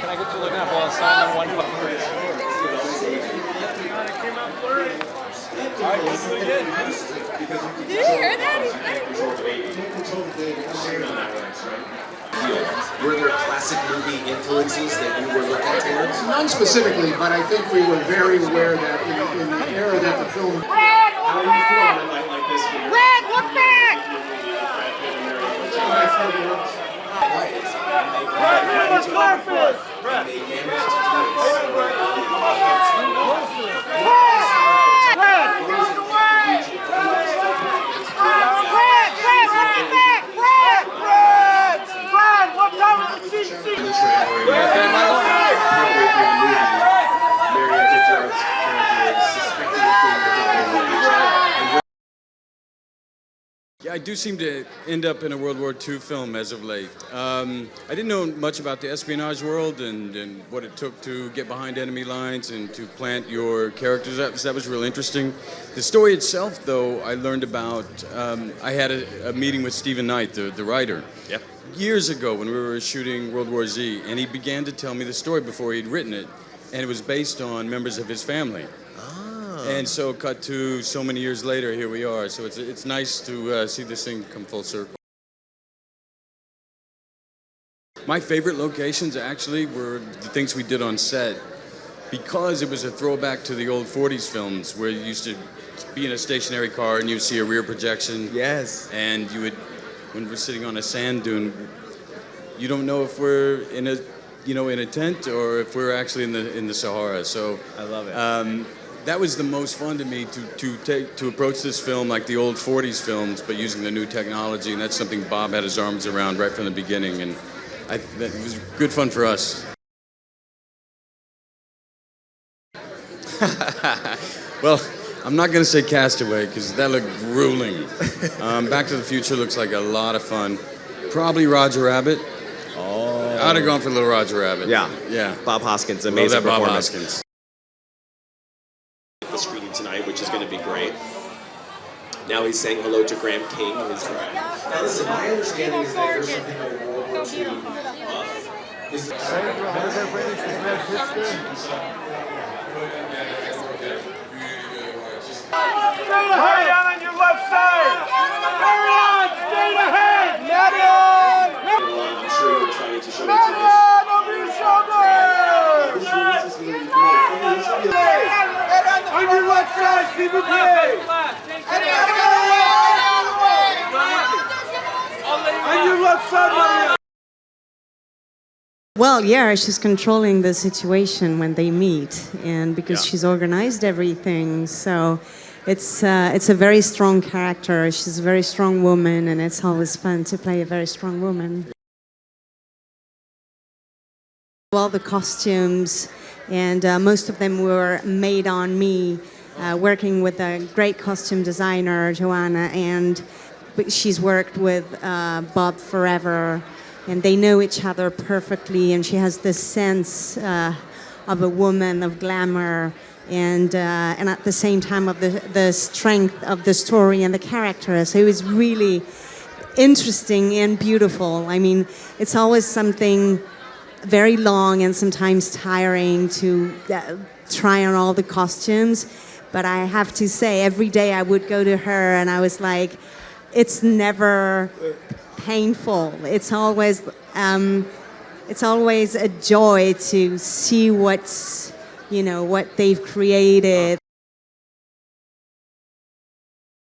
Can I get you looking up while I sign one button? Alright, this is good. Did you hear that? Were there classic movie influences that you were looking towards? None specifically, but I think we were very aware that in the era that the film... How are you feeling a night like this? Red, look back! Yeah, I do seem to end up in a World War II film as of late. I didn't know much about the espionage world and what it took to get behind enemy lines and to plant your characters. That was real interesting. The story itself, though, I learned about. I had a meeting with Stephen Knight, the writer, years ago when we were shooting World War Z, and he began to tell me the story before he'd written it, and it was based on members of his family. And so, cut to so many years later, here we are. So it's nice to see this thing come full circle. My favorite locations actually were the things we did on set, because it was a throwback to the old 40s films where you used to be in a stationary car and you'd see a rear projection. Yes. And you would, when we're sitting on a sand dune, you don't know if we're in a, in a tent or if we're actually in the Sahara. So I love it. That was the most fun to me, to approach this film like the old 40s films, but using the new technology, and that's something Bob had his arms around right from the beginning, and that was good fun for us. Well, I'm not going to say Castaway, because that looked grueling. Back to the Future looks like a lot of fun. Probably Roger Rabbit. Oh. I'd have gone for Little Roger Rabbit. Yeah. Yeah. Bob Hoskins, Love amazing that Bob performance. Hoskins. The screening tonight, which is going to be great. Now he's saying hello to Graham King. Now listen, my understanding is that there's something like World War II. Hurry on your left side! Hurry on! Straight ahead! Marion! I'm sure you're trying to show it to us. Over your shoulders! On your left side, Steve McKay! On your left side, Marion! Well, yeah, she's controlling the situation when they meet, and because she's organized everything, so it's a very strong character. She's a very strong woman, and it's always fun to play a very strong woman. All the costumes, and most of them were made on me, working with a great costume designer, Joanna, and she's worked with Bob forever. And they know each other perfectly, and she has this sense of a woman, of glamour, and at the same time of the strength of the story and the character. So it was really interesting and beautiful. I mean, it's always something very long and sometimes tiring to try on all the costumes. But I have to say, every day I would go to her, and I was like, it's never painful. It's always a joy to see what they've created.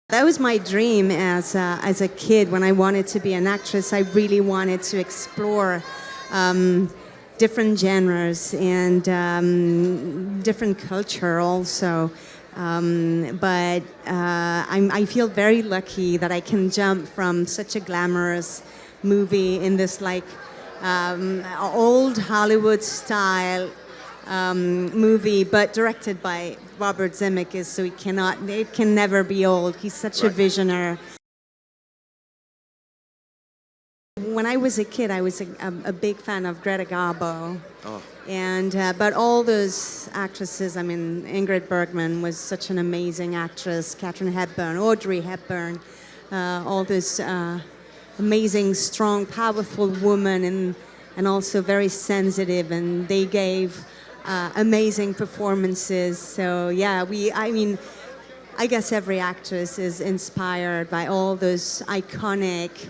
That was my dream as a kid. When I wanted to be an actress, I really wanted to explore different genres and different culture also. But I feel very lucky that I can jump from such a glamorous movie in this old Hollywood style movie, but directed by Robert Zemeckis, so it can never be old. He's such a visionary. When I was a kid, I was a big fan of Greta Garbo. Oh. And but all those actresses, I mean, Ingrid Bergman was such an amazing actress, Katharine Hepburn, Audrey Hepburn, all this amazing, strong, powerful women and also very sensitive, and they gave amazing performances. So yeah, I guess every actress is inspired by all those iconic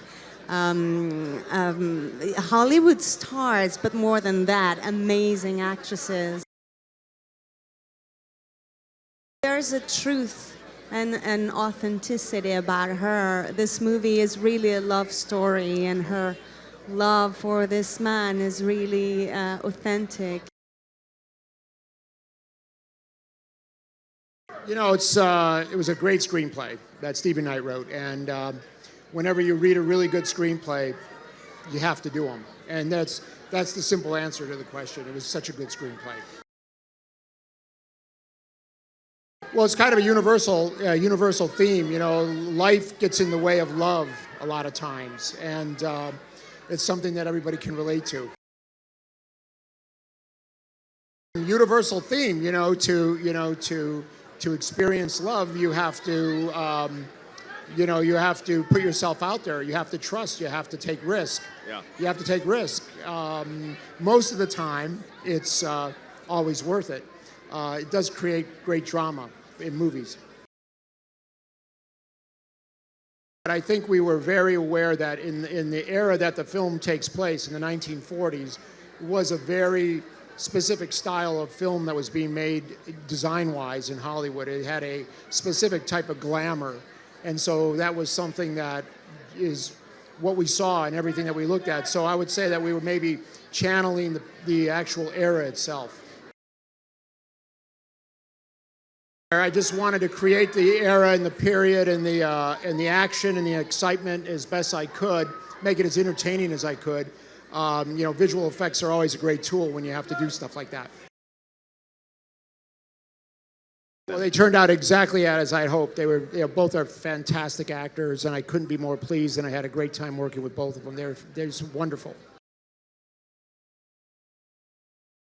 Hollywood stars, but more than that, amazing actresses. There's a truth and an authenticity about her. This movie is really a love story, and her love for this man is really authentic. You know, it was a great screenplay that Stephen Knight wrote, and whenever you read a really good screenplay, you have to do them, and that's the simple answer to the question. It was such a good screenplay. Well, it's kind of a universal theme. You know, life gets in the way of love a lot of times, and it's something that everybody can relate to. Universal theme, to experience love, you have to, you have to put yourself out there. You have to trust. You have to take risk. Yeah. You have to take risk. Most of the time, it's always worth it. It does create great drama in movies. But I think we were very aware that in the era that the film takes place, in the 1940s, was a very specific style of film that was being made design-wise in Hollywood. It had a specific type of glamour. And so that was something that is what we saw and everything that we looked at. So I would say that we were maybe channeling the actual era itself. I just wanted to create the era and the period and the action and the excitement as best I could, make it as entertaining as I could. Visual effects are always a great tool when you have to do stuff like that. Well, they turned out exactly as I hoped. They both are fantastic actors, and I couldn't be more pleased, and I had a great time working with both of them. They're just wonderful.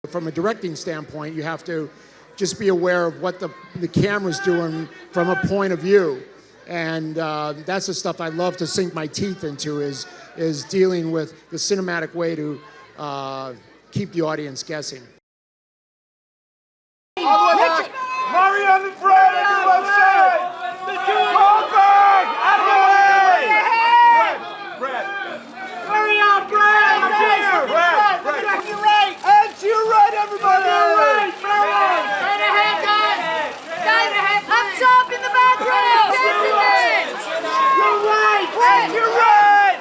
From a directing standpoint, you have to just be aware of what the camera's doing from a point of view. And that's the stuff I love to sink my teeth into, is dealing with the cinematic way to keep the audience guessing. Marion and Fred on your left side! Goldberg! Out of the way! Fred! Marion, Fred! Fred! To your right! And to your right, everybody! To your right, Marion! Straight ahead, guys! Guys, up top in the background! Designate! Your right! And your right!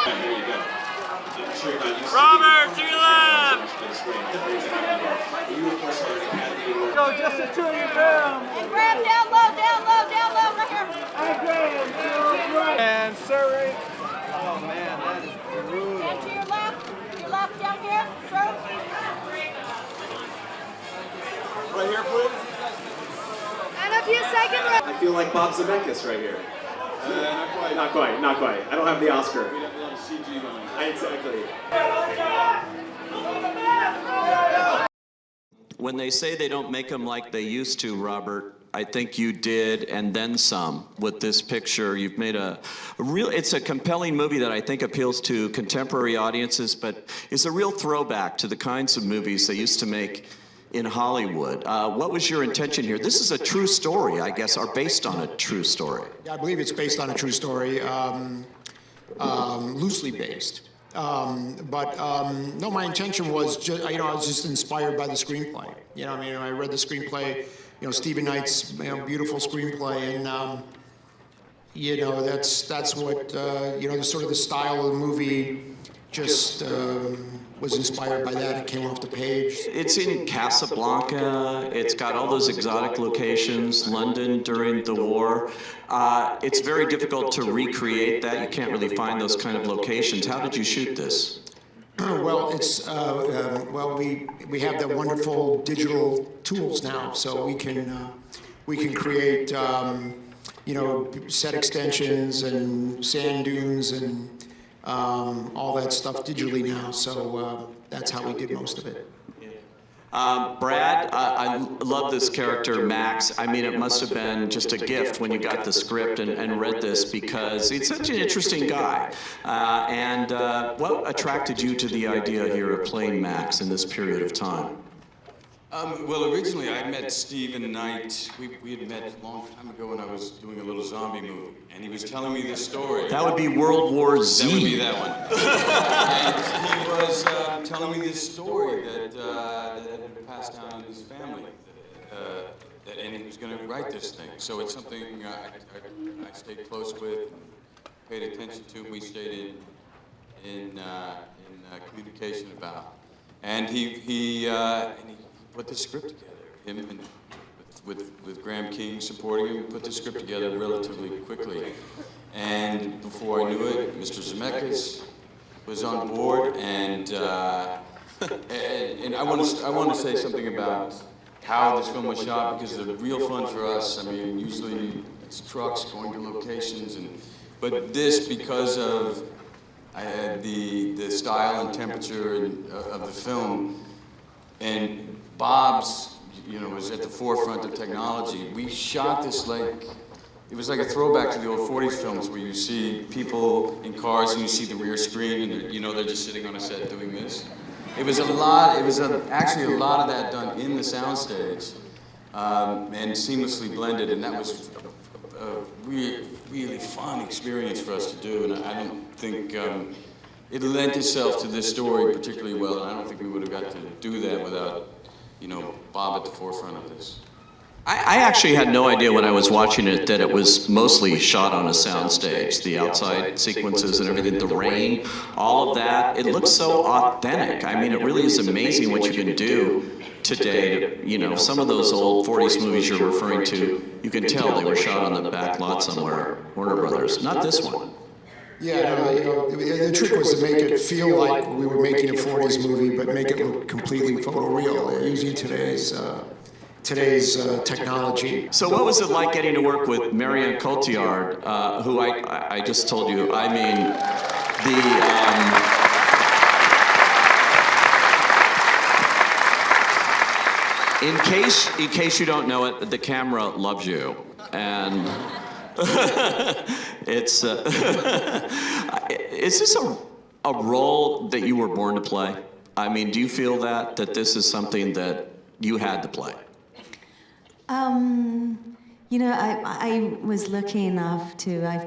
There you go. I'm sure you're not used to Robert, to your left! You, of course, are an Academy Award. Go just a 2-year film. And grab down low, right here. And Surrey. Oh man, that is brutal. And to your left down here, stroke. Right here, please. And a few seconds. I feel like Bob Zemeckis right here. Not quite. I don't have the Oscar. Exactly. When they say they don't make them like they used to, Robert, I think you did, and then some with this picture. You've made it's a compelling movie that I think appeals to contemporary audiences, but is a real throwback to the kinds of movies they used to make in Hollywood. What was your intention here? This is a true story, I guess, or based on a true story. I believe it's based on a true story, loosely based. No, my intention was just, I was just inspired by the screenplay. I read the screenplay, Stephen Knight's beautiful screenplay, and that's what the sort of the style of the movie just was inspired by that. It came off the page. It's in Casablanca. It's got all those exotic locations, London during the war. It's very difficult to recreate that. You can't really find those kind of locations. How did you shoot this? Well, it's we have the wonderful digital tools now, so we can create set extensions and sand dunes and all that stuff digitally now. So that's how we did most of it. Brad, I love this character, Max. I mean, it must have been just a gift when you got the script and read this because he's such an interesting guy. What attracted you to the idea here of playing Max in this period of time? Well, originally I met Stephen Knight. We had met a long time ago when I was doing a little zombie movie, and he was telling me this story. That would be World War Z. That would be that one. And he was telling me this story that had been passed down in his family, and he was going to write this thing. So it's something I stayed close with, and paid attention to. We stayed in communication about, and he put the script together. Him and with Graham King supporting him, put the script together relatively quickly. And before I knew it, Mr. Zemeckis was on board, and I want to say something about how this film was shot, because the real fun for us, I mean, usually it's trucks going to locations, but this, because of the style and temperature of the film, and Bob's, was at the forefront of technology. We shot this it was like a throwback to the old 40s films where you see people in cars and you see the rear screen and they're just sitting on a set doing this. It was actually a lot of that done in the soundstage and seamlessly blended, and that was a really, really fun experience for us to do, and I don't think it lent itself to this story particularly well, and I don't think we would have got to do that without Bob at the forefront of this. I actually had no idea when I was watching it that it was mostly shot on a soundstage. The outside sequences and everything, the rain, all of that, it looks so authentic. I mean, it really is amazing what you can do today. Some of those old 40s movies you're referring to, you can tell they were shot on the back lot somewhere, Warner Brothers. Not this one. Yeah, the trick was to make it feel like we were making a 40s movie, but make it look completely photoreal, using today's technology. So what was it like getting to work with Marion Cotillard, who I just told you, I mean, in case you don't know it, the camera loves you, and is this a role that you were born to play? I mean, do you feel that this is something that you had to play? I've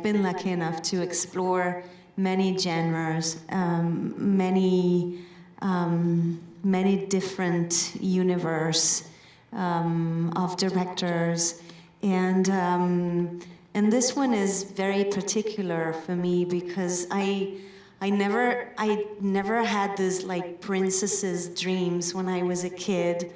been lucky enough to explore many genres, many different universe of directors, and this one is very particular for me because I never had this princess's dreams when I was a kid.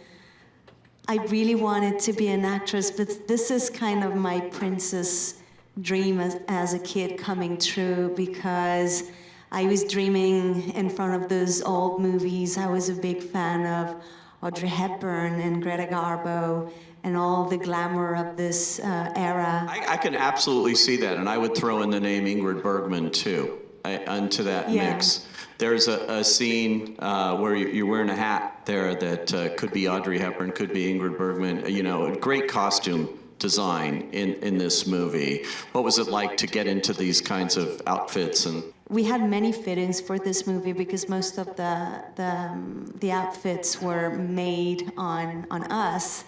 I really wanted to be an actress, but this is kind of my princess dream as a kid coming true, because I was dreaming in front of those old movies. I was a big fan of Audrey Hepburn and Greta Garbo and all the glamour of this era. I can absolutely see that, and I would throw in the name Ingrid Bergman too into that mix. There's a scene where you're wearing a hat there that could be Audrey Hepburn, could be Ingrid Bergman. A great costume design in this movie. What was it like to get into these kinds of outfits? And we had many fittings for this movie because most of the outfits were made on us.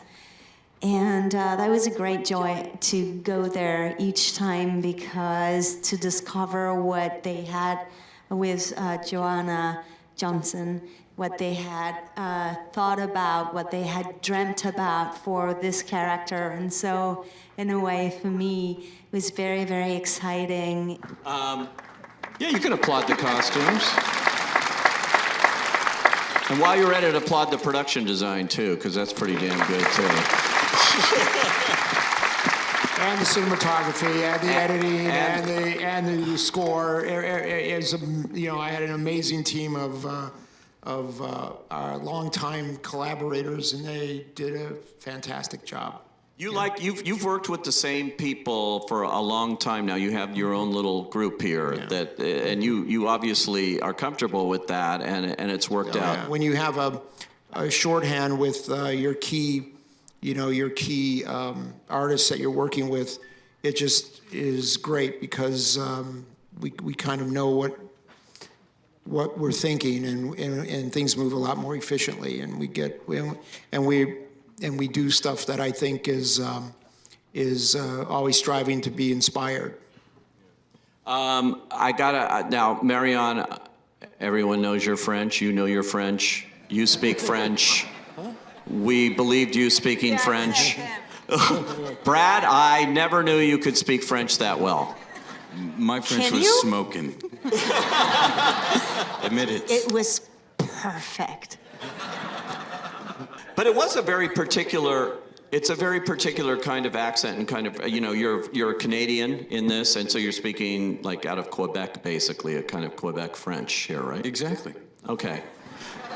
And that was a great joy to go there each time, because to discover what they had with Joanna Johnson, what they had thought about, what they had dreamt about for this character. And so, in a way, for me, it was very, very exciting. Yeah, you can applaud the costumes. And while you're at it, applaud the production design, too, because that's pretty damn good, too. And the cinematography, and the editing, and the score. I had an amazing team of our longtime collaborators, and they did a fantastic job. You've worked with the same people for a long time now. You have your own little group here and you obviously are comfortable with that, and it's worked out. When you have shorthand with your key, your key artists that you're working with, it just is great because we kind of know what we're thinking, and things move a lot more efficiently, and we do stuff that I think is always striving to be inspired. Now, Marion, everyone knows you're French. You know you're French. You speak French. We believed you speaking French. Brad, I never knew you could speak French that well. My French Can was you? smoking. Admit it. It was perfect. But it was a very particular. It's a very particular kind of accent and kind of, you're a Canadian in this, and so you're speaking like out of Quebec, basically, a kind of Quebec French here, right? Exactly. Okay.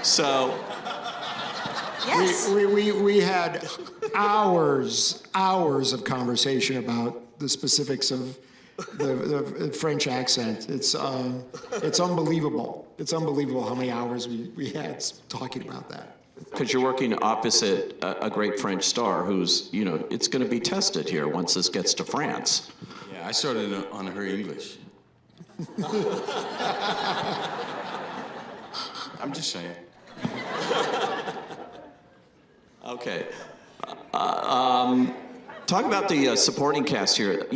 So. Yes. We had hours of conversation about the specifics of the French accent. It's unbelievable. It's unbelievable how many hours we had talking about that. Because you're working opposite a great French star who's, it's going to be tested here once this gets to France. Yeah, I started on her English. I'm just saying. Okay. Talk about the supporting cast here.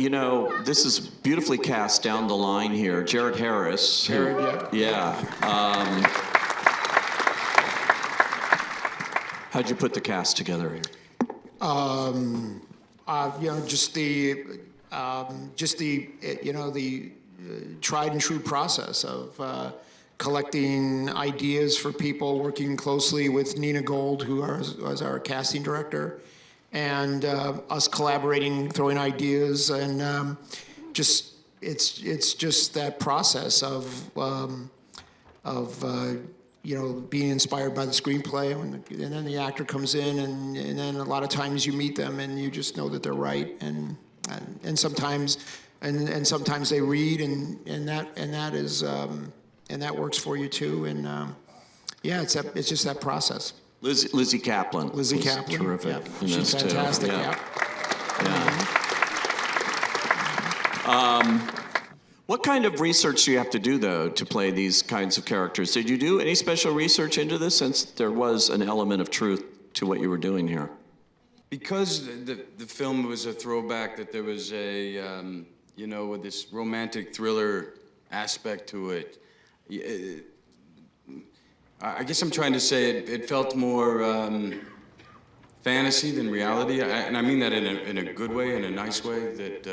This is beautifully cast down the line here. Jared Harris. Jared, yeah. How'd you put the cast together here? Just the tried and true process of collecting ideas for people, working closely with Nina Gold, who was our casting director, and us collaborating, throwing ideas, and it's just that process of being inspired by the screenplay, and then the actor comes in, and then a lot of times you meet them and you just know that they're right, and sometimes they read, and that works for you too, and it's just that process. Lizzie Kaplan. Lizzie was Kaplan, terrific. yeah. In She's this fantastic. Too. Yeah. What kind of research do you have to do, though, to play these kinds of characters? Did you do any special research into this, since there was an element of truth to what you were doing here? Because the film was a throwback, that there was a, with this romantic thriller aspect to it. I guess I'm trying to say it felt more fantasy than reality, and I mean that in a good way, in a nice way. That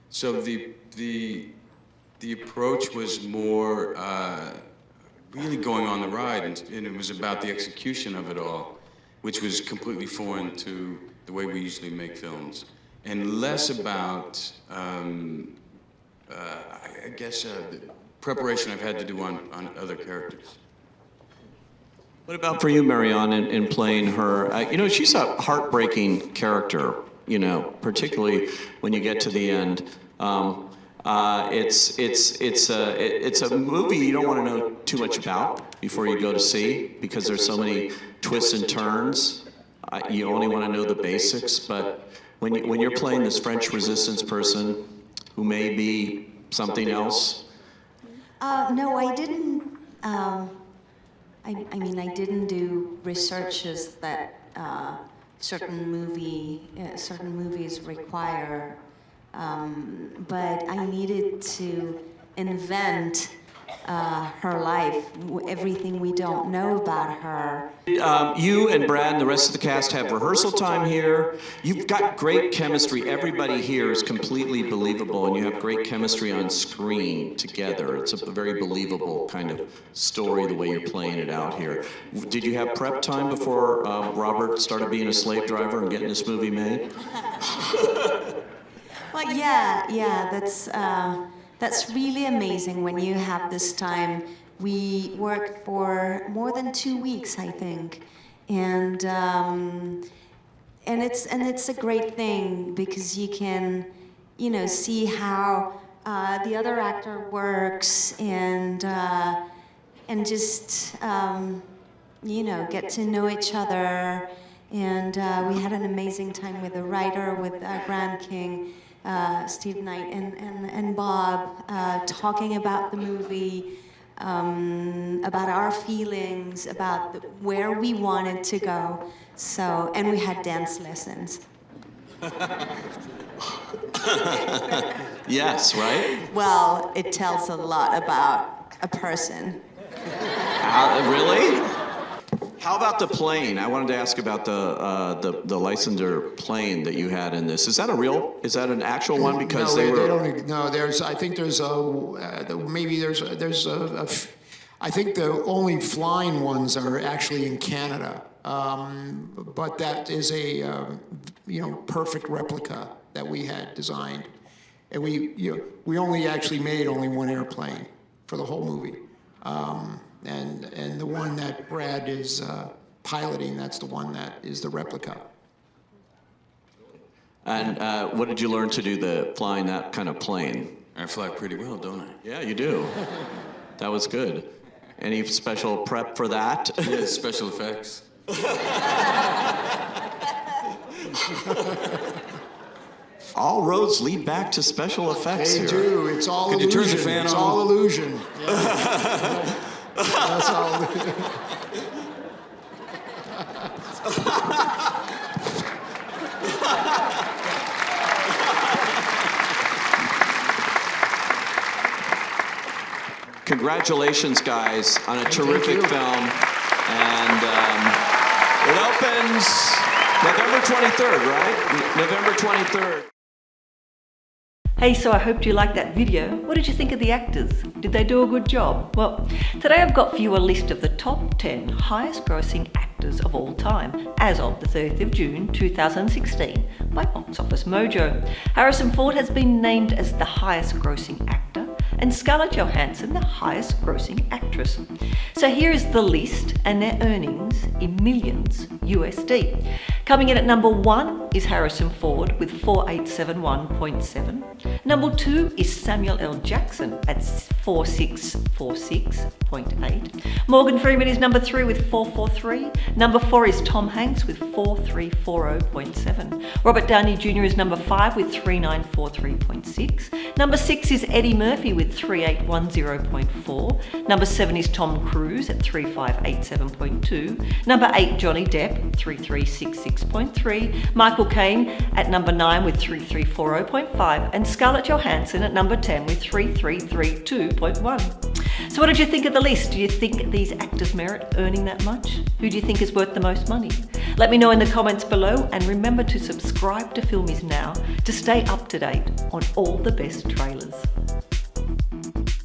so the approach was more really going on the ride, and it was about the execution of it all, which was completely foreign to the way we usually make films, and less about I guess the preparation I've had to do on other characters. What about for you, Marion, in playing her? She's a heartbreaking character, particularly when you get to the end. It's a movie you don't want to know too much about before you go to see, because there's so many twists and turns. You only want to know the basics, but when you're playing this French resistance person who may be something else. No, I didn't. I mean, I didn't do researches that certain movies require, but I needed to invent her life, everything we don't know about her. You and Brad and the rest of the cast have rehearsal time here. You've got great chemistry. Everybody here is completely believable, and you have great chemistry on screen together. It's a very believable kind of story, the way you're playing it out here. Did you have prep time before Robert started being a slave driver and getting this movie made? Well, yeah, that's really amazing when you have this time. We worked for more than 2 weeks, I think, and it's a great thing because you can, see how the other actor works, and just get to know each other. And we had an amazing time with the writer, with Graham King, Steve Knight, and Bob, talking about the movie, about our feelings, about where we wanted to go. So, and we had dance lessons. Yes, right? Well, it tells a lot about a person. Really? How about the plane? I wanted to ask about the Lysander plane that you had in this. Is that an actual one? Because they don't. No, I think there's I think the only flying ones are actually in Canada. But that is a perfect replica that we had designed, and we only actually made one airplane for the whole movie. And the one that Brad is piloting, that's the one that is the replica. And what did you learn to do flying that kind of plane? I fly pretty well, don't I? Yeah, you do. That was good. Any special prep for that? Yeah, special effects. All roads lead back to special effects They here. do. It's all Could you illusion. turn the fan it's on? all illusion. Yeah. That's all. Congratulations, guys, on a terrific film. And it opens November 23rd, right? November 23rd. Hey, so I hope you liked that video. What did you think of the actors? Did they do a good job? Well, today I've got for you a list of the top 10 highest grossing actors of all time, as of the 30th of June 2016, by Box Office Mojo. Harrison Ford has been named as the highest grossing actor, and Scarlett Johansson the highest grossing actress. So here is the list and their earnings in millions USD. Coming in at number 1 is Harrison Ford with 4871.7. Number 2 is Samuel L. Jackson at 4646.8. Morgan Freeman is number 3 with 443. Number 4 is Tom Hanks with 4340.7. Robert Downey Jr. is number 5 with 3943.6. Number 6 is Eddie Murphy with 3810.4. Number 7 is Tom Cruise at 3587.2. Number 8, Johnny Depp, 3366.3. Michael Caine at number 9 with 3340.5. And Scarlett Johansson at number 10 with 3332.1. So what did you think of the list? Do you think these actors merit earning that much? Who do you think is worth the most money? Let me know in the comments below, and remember to subscribe to Film Is Now to stay up to date on all the best trailers.